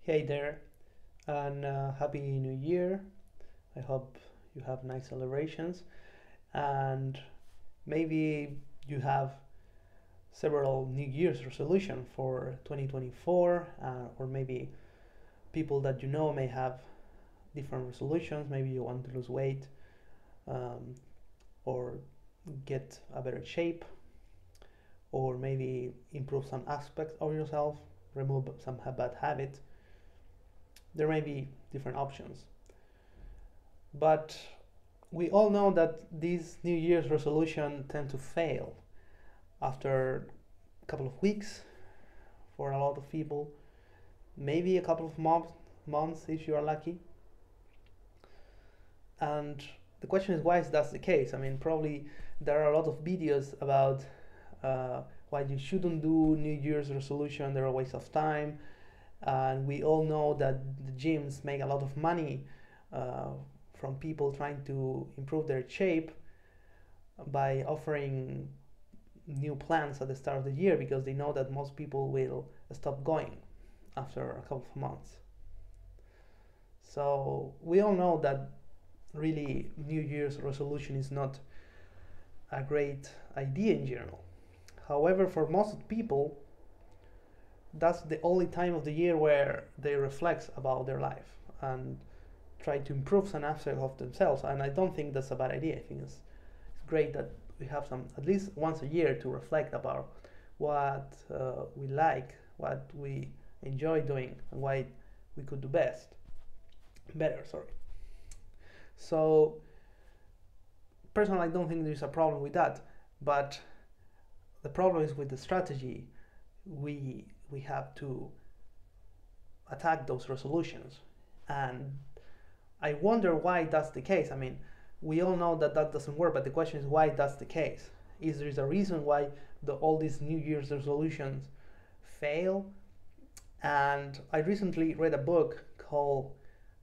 Hey there, and Happy New Year. I hope you have nice celebrations, and maybe you have several New Year's resolution for 2024, or maybe people that you know may have different resolutions. Maybe you want to lose weight, um, or get a better shape, or maybe improve some aspects of yourself, remove some bad habits. There may be different options. But we all know that these New Year's resolutions tend to fail after a couple of weeks for a lot of people, maybe a couple of months if you are lucky. And the question is, why is that the case? I mean, probably there are a lot of videos about why you shouldn't do New Year's resolution. They're a waste of time, and we all know that the gyms make a lot of money uh, from people trying to improve their shape by offering new plans at the start of the year, because they know that most people will stop going after a couple of months. So we all know that really New Year's resolution is not a great idea in general. However, for most people, that's the only time of the year where they reflect about their life and try to improve some aspect of themselves. And I don't think that's a bad idea. I think it's great that we have some, at least once a year, to reflect about what we like, what we enjoy doing, and why we could do better. Sorry. So personally, I don't think there's a problem with that, but the problem is with the strategy. We have to attack those resolutions, and I wonder why that's the case. I mean, we all know that that doesn't work, but the question is why that's the case. Is there a reason why all these New Year's resolutions fail? And I recently read a book called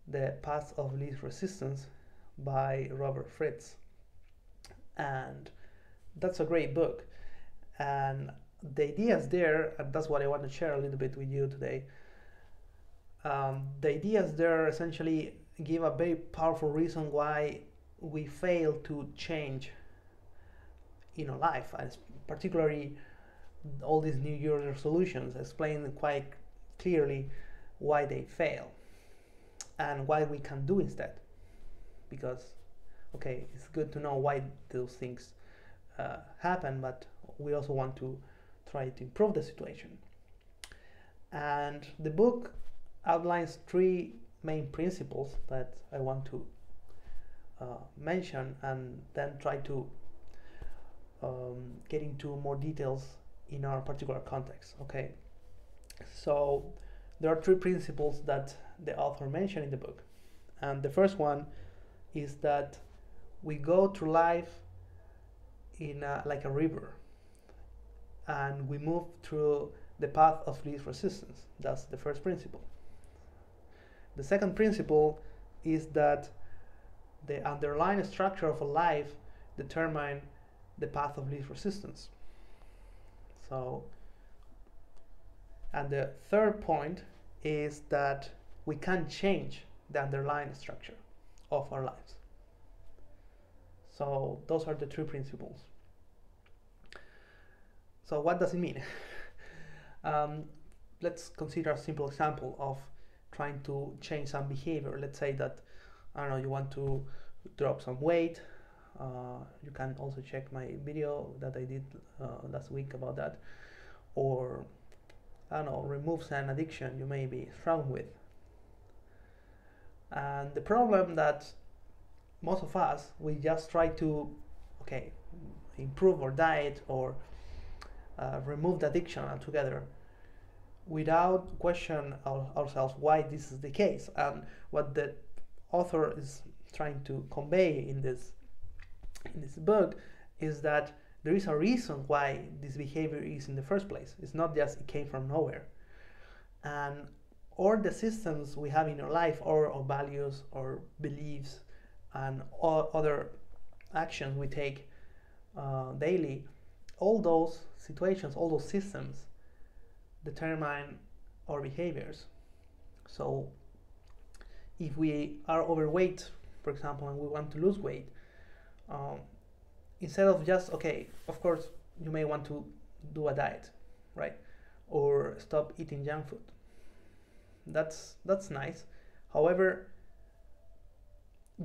The Path of Least Resistance by Robert Fritz, and that's a great book. And the ideas there, and that's what I want to share a little bit with you today. The ideas there essentially give a very powerful reason why we fail to change in our life, and particularly all these New Year's resolutions explain quite clearly why they fail and why we can do instead. Because, okay, it's good to know why those things happen, but we also want to try to improve the situation. And the book outlines three main principles that I want to mention, and then try to get into more details in our particular context. Okay, so there are three principles that the author mentioned in the book, and the first one is that we go through life like a river, and we move through the path of least resistance. That's the first principle. The second principle is that the underlying structure of a life determine the path of least resistance. So, and the third point is that we can change the underlying structure of our lives. So those are the three principles. So what does it mean? Let's consider a simple example of trying to change some behavior. Let's say that, I don't know, you want to drop some weight. You can also check my video that I did last week about that. Or, I don't know, remove an addiction you may be struggling with. And the problem that most of us, we just try to, okay, improve our diet or remove the addiction altogether without question ourselves why this is the case. And what the author is trying to convey in this book is that there is a reason why this behavior is in the first place. It's not just it came from nowhere. And all the systems we have in our life, or our values or beliefs and all other actions we take daily, all those situations, all those systems determine our behaviors. So if we are overweight, for example, and we want to lose weight, um, instead of just, okay, of course you may want to do a diet, right, or stop eating junk food. That's nice. However,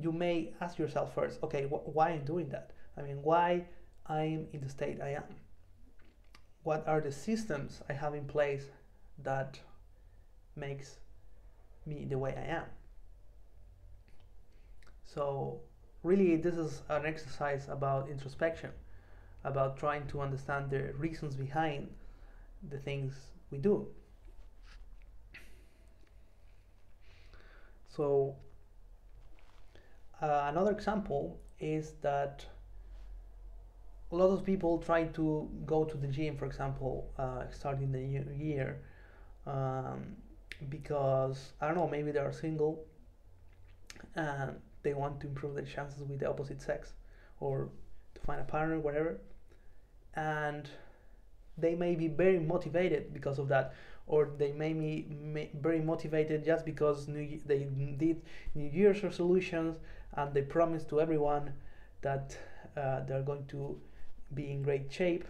you may ask yourself first, okay, why I'm doing that? I mean, why I'm in the state I am? What are the systems I have in place that makes me the way I am? So really, this is an exercise about introspection, about trying to understand the reasons behind the things we do. So another example is that a lot of people try to go to the gym, for example, starting the new year, um, because I don't know, maybe they are single and they want to improve their chances with the opposite sex, or to find a partner, whatever, and they may be very motivated because of that, or they may be very motivated just because they did New Year's resolutions and they promised to everyone that they're going to be in great shape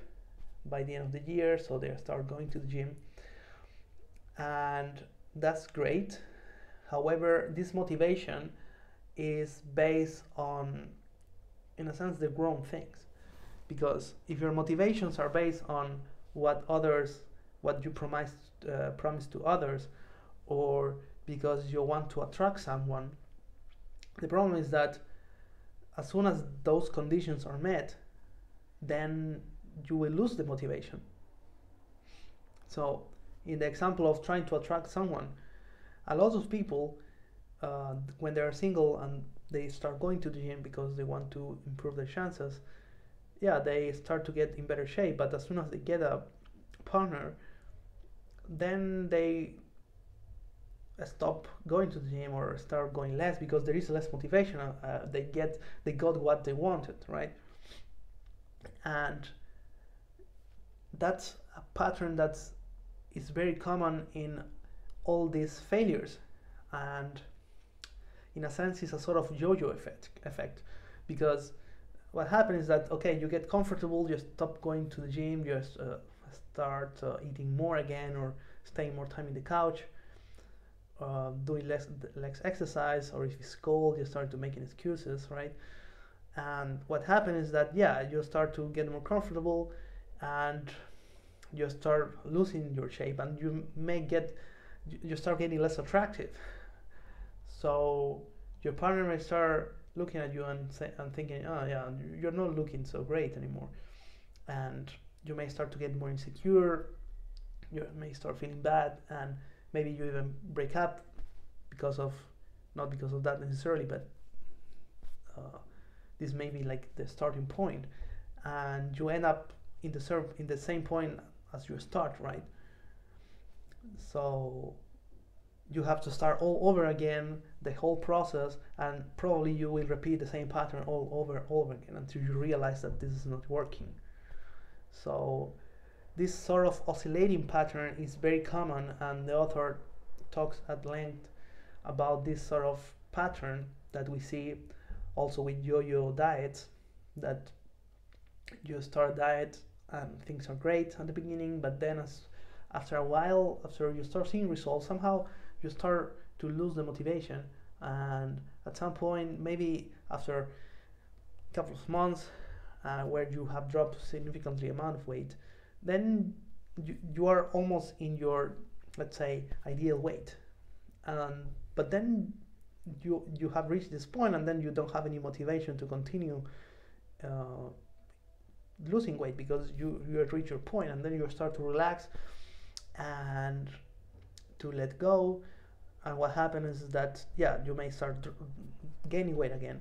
by the end of the year, so they start going to the gym, and that's great. However, this motivation is based on, in a sense, the wrong things, because if your motivations are based on what you promise to others, or because you want to attract someone, the problem is that as soon as those conditions are met, then you will lose the motivation. So in the example of trying to attract someone, a lot of people, when they are single and they start going to the gym because they want to improve their chances, yeah, they start to get in better shape, but as soon as they get a partner, then they stop going to the gym or start going less because there is less motivation. They got what they wanted, right? And that's a pattern that is very common in all these failures, and in a sense it's a sort of yo-yo effect, because what happens is that, okay, you get comfortable, you stop going to the gym, you start eating more again, or staying more time in the couch, doing less exercise, or if it's cold you start to making excuses, right? And what happens is that, yeah, you start to get more comfortable and you start losing your shape, and you start getting less attractive. So your partner may start looking at you and thinking, oh yeah, you're not looking so great anymore, and you may start to get more insecure. You may start feeling bad, and maybe you even break up not because of that necessarily, but this may be like the starting point, and you end up in the same point as you start, right? So you have to start all over again, the whole process, and probably you will repeat the same pattern all over again until you realize that this is not working. So this sort of oscillating pattern is very common, and the author talks at length about this sort of pattern that we see also with yo-yo diets, that you start a diet and things are great at the beginning, but then after a while, after you start seeing results, somehow you start to lose the motivation, and at some point, maybe after a couple of months, where you have dropped significantly amount of weight, then you are almost in your, let's say, ideal weight, but then you have reached this point, and then you don't have any motivation to continue losing weight, because you have reached your point, and then you start to relax and to let go. And what happens is that, yeah, you may start gaining weight again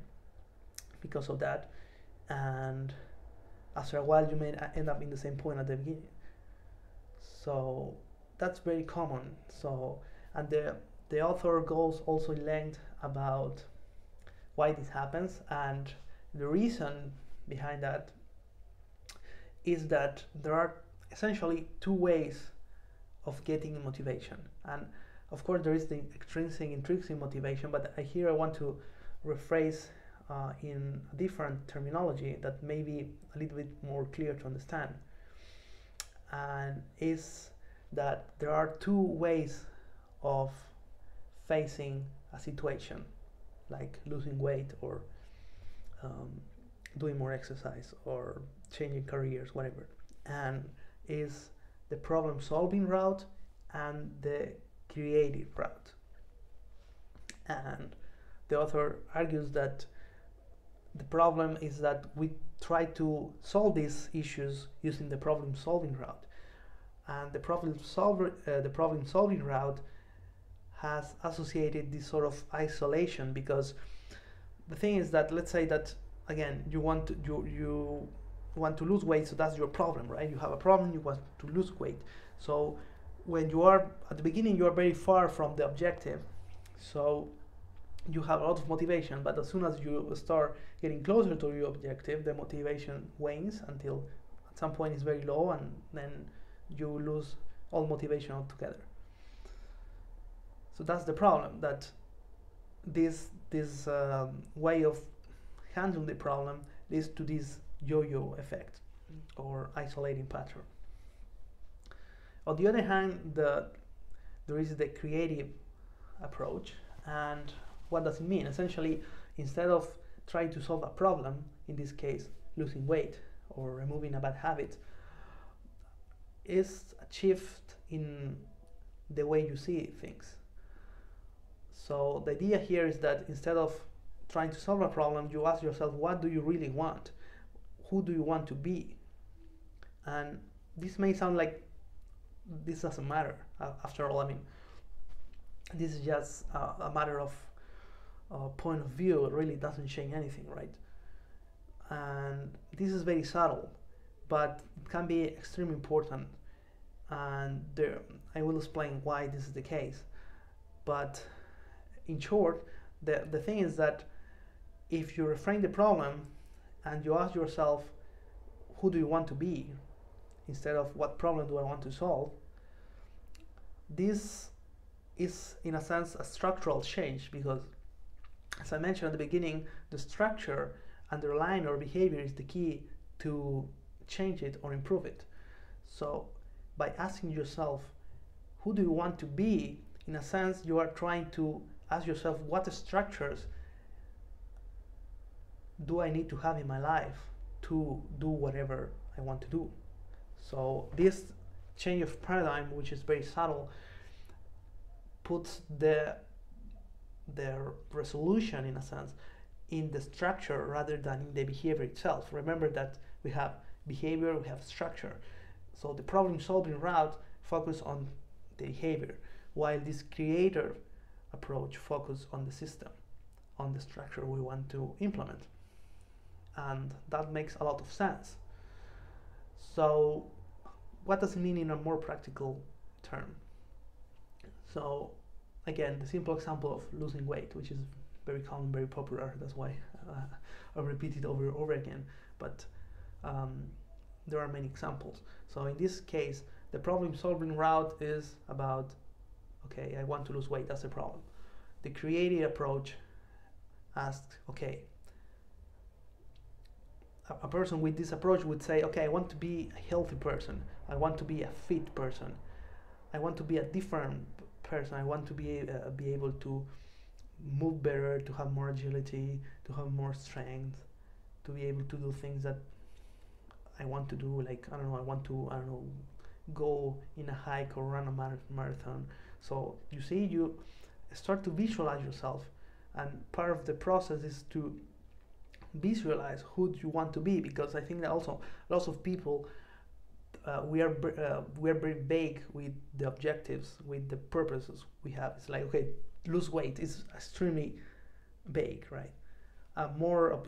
because of that, and after a while you may end up in the same point at the beginning. So that's very common. So, and the author goes also in length about why this happens, and the reason behind that is that there are essentially two ways of getting motivation. And Of course, there is the extrinsic, intrinsic motivation, but here I want to rephrase in a different terminology that may be a little bit more clear to understand. And is that there are two ways of facing a situation, like losing weight or doing more exercise or changing careers, whatever. And is the problem solving route and the creative route. And the author argues that the problem is that we try to solve these issues using the problem solving route, and the problem solving route has associated this sort of isolation, because the thing is that, let's say that again you want to lose weight, so that's your problem, right? You have a problem, you want to lose weight. So when you are at the beginning, you are very far from the objective, so you have a lot of motivation, but as soon as you start getting closer to your objective, the motivation wanes until at some point it's very low, and then you lose all motivation altogether. So that's the problem, that this way of handling the problem leads to this yo-yo effect or isolating pattern. On the other hand, there is the creative approach. And what does it mean? Essentially, instead of trying to solve a problem, in this case losing weight or removing a bad habit, is a shift in the way you see things. So the idea here is that instead of trying to solve a problem, you ask yourself, what do you really want? Who do you want to be? And this may sound like this doesn't matter. After all, I mean, this is just a matter of point of view. It really doesn't change anything, right? And this is very subtle, but it can be extremely important. And I will explain why this is the case. But in short, the thing is that if you reframe the problem and you ask yourself, who do you want to be, instead of what problem do I want to solve, this is in a sense a structural change, because as I mentioned at the beginning, the structure underlying our behavior is the key to change it or improve it. So by asking yourself, who do you want to be, in a sense you are trying to ask yourself, what structures do I need to have in my life to do whatever I want to do? So this change of paradigm, which is very subtle, puts the resolution, in a sense, in the structure rather than in the behavior itself. Remember that we have behavior, we have structure. So the problem solving route focuses on the behavior, while this creator approach focuses on the system, on the structure we want to implement. And that makes a lot of sense. So what does it mean in a more practical term? So again, the simple example of losing weight, which is very common, very popular, that's why I repeat it over and over again, but there are many examples. So in this case, the problem solving route is about, okay, I want to lose weight, that's the problem. The creative approach asks, okay, a person with this approach would say, okay, I want to be a healthy person, I want to be a fit person, I want to be a different person, I want to be able to move better, to have more agility, to have more strength, to be able to do things that I want to do, like, I don't know, I want to, go in a hike or run a marathon. So you see, you start to visualize yourself, and part of the process is to visualize who you want to be, because I think that also lots of people we are very vague with the objectives, with the purposes we have. It's like, okay, lose weight is extremely vague, right? A more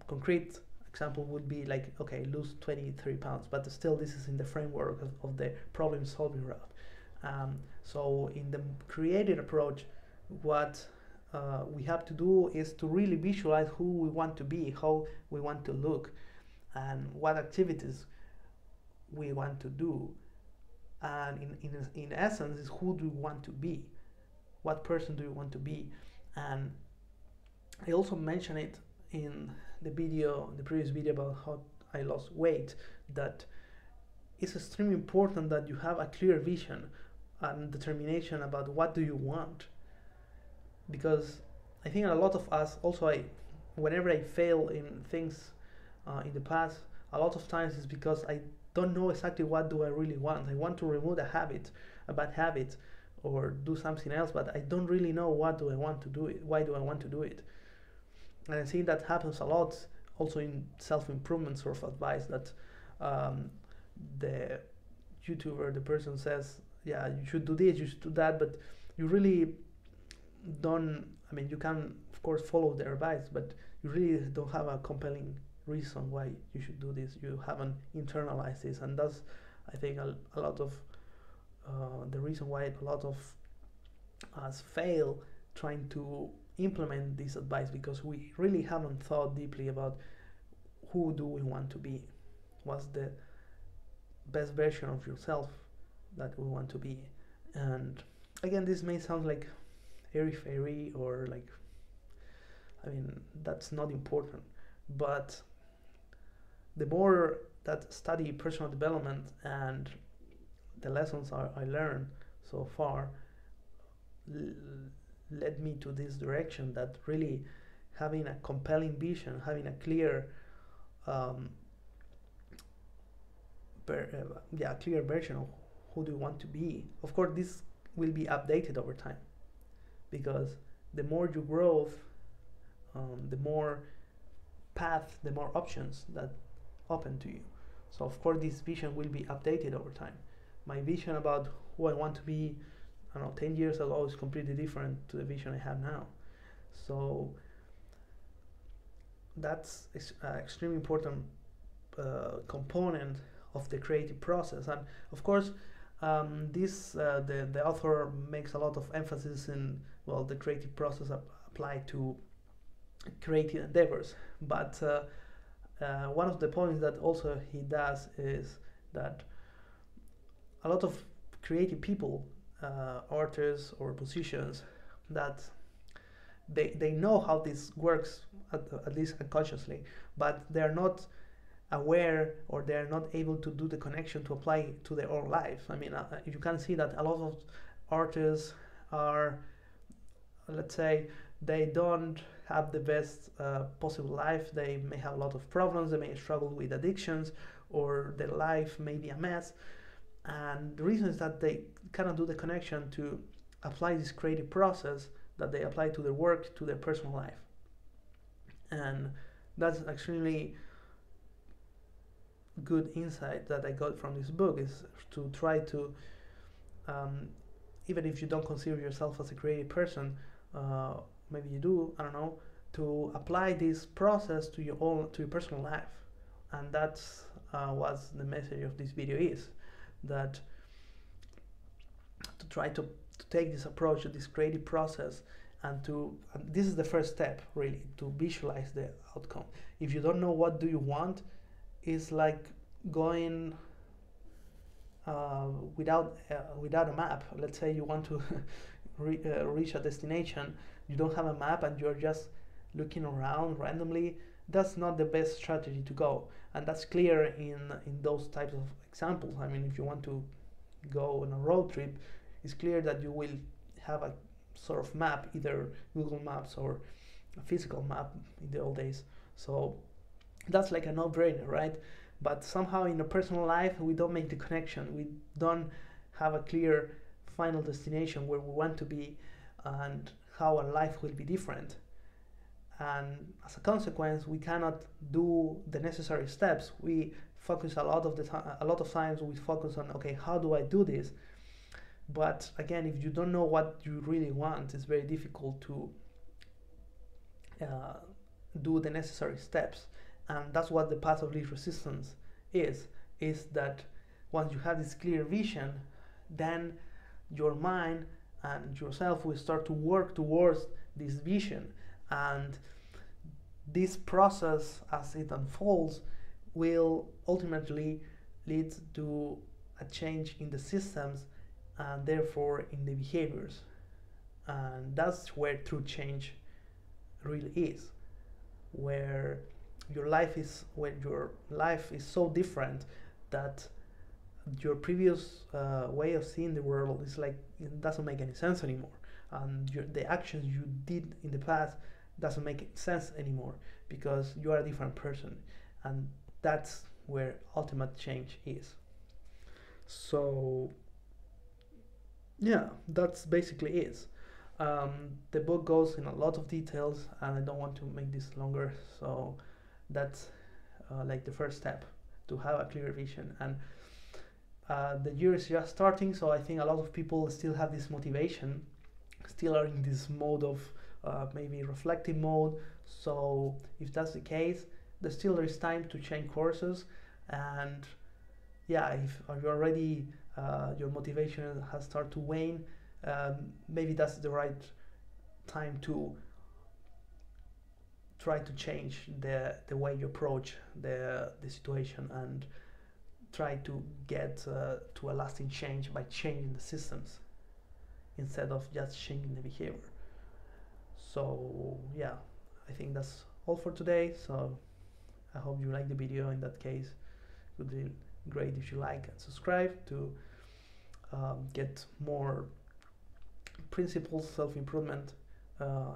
concrete example would be like, okay, lose 23 pounds, but still this is in the framework of the problem solving route. So in the creative approach, what we have to do is to really visualize who we want to be, how we want to look, and what activities we want to do. And in essence, is who do we want to be. what person do you want to be. And I also mentioned it in the previous video about how I lost weight, that it's extremely important that you have a clear vision and determination about what do you want. Because I think a lot of us, also whenever I fail in things in the past, a lot of times it's because I don't know exactly what do I really want. I want to remove a bad habit, or do something else, but I don't really know what do I want to do it. Why do I want to do it? And I think that happens a lot also in self-improvement sort of advice, that the YouTuber, the person says, yeah, you should do this, you should do that, but you really don't, I mean, you can of course follow their advice, but you really don't have a compelling reason why you should do this. You haven't internalized this, and that's, I think, a lot of the reason why a lot of us fail trying to implement this advice, because we really haven't thought deeply about who do we want to be, what's the best version of yourself that we want to be. And again, this may sound like airy-fairy, or like, I mean, that's not important, but the more that study personal development and the lessons I learned so far led me to this direction, that really having a compelling vision, having a clear clear version of who do you want to be. Of course, this will be updated over time, because the more you grow, the more path, the more options that open to you. So of course this vision will be updated over time. My vision about who I want to be, I don't know, 10 years ago is completely different to the vision I have now. So that's an extremely important component of the creative process. And of course, the author makes a lot of emphasis in, well, the creative process applied to creative endeavors. But one of the points that also he does is that a lot of creative people, artists or musicians, that they know how this works, at least unconsciously, but they're not aware, or they're not able to do the connection to apply to their own life. I mean, you can see that a lot of artists are, let's say, they don't have the best possible life. They may have a lot of problems, they may struggle with addictions, or their life may be a mess. And the reason is that they cannot do the connection to apply this creative process that they apply to their work, to their personal life. And that's extremely good insight that I got from this book, is to try to, even if you don't consider yourself as a creative person, maybe you do, I don't know, to apply this process to your personal life. And that's what the message of this video is, that to try to take this approach to this creative process, and this is the first step, really, to visualize the outcome. If you don't know what do you want, it's like going without a map. Let's say you want to reach a destination, you don't have a map, and you're just looking around randomly. That's not the best strategy to go, and that's clear in those types of examples. I mean, if you want to go on a road trip, it's clear that you will have a sort of map, either Google Maps or a physical map in the old days. So that's like a no-brainer, right? But somehow in a personal life, we don't make the connection. We don't have a clear final destination where we want to be and how our life will be different. And as a consequence, we cannot do the necessary steps. We focus a lot of times we focus on, okay, how do I do this? But again, if you don't know what you really want, it's very difficult to do the necessary steps. And that's what the path of least resistance is that once you have this clear vision, then your mind and yourself will start to work towards this vision. And this process, as it unfolds, will ultimately lead to a change in the systems and therefore in the behaviors. And that's where true change really is, where your life is when your life is so different that your previous way of seeing the world is like it doesn't make any sense anymore, and the actions you did in the past doesn't make sense anymore because you are a different person, and that's where ultimate change is. So yeah, that's basically it. The book goes in a lot of details, and I don't want to make this longer. So that's like the first step to have a clear vision. And the year is just starting, so I think a lot of people still have this motivation, still are in this mode of maybe reflective mode. So if that's the case, there is time to change courses. And yeah, if you already your motivation has started to wane, maybe that's the right time to try to change the way you approach the situation and try to get to a lasting change by changing the systems instead of just changing the behavior. So yeah, I think that's all for today. So I hope you like the video. In that case, it would be great if you like and subscribe to get more principles, self-improvement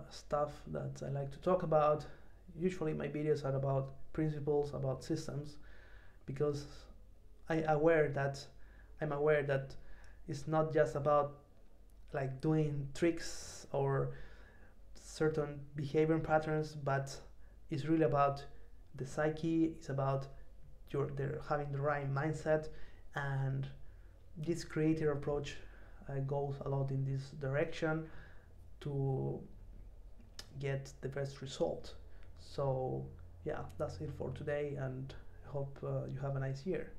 stuff that I like to talk about. Usually my videos are about principles, about systems, because I'm aware that it's not just about like doing tricks or certain behavior patterns, but it's really about the psyche. It's about having the right mindset, and this creative approach goes a lot in this direction to get the best result. So yeah, that's it for today, and I hope you have a nice year.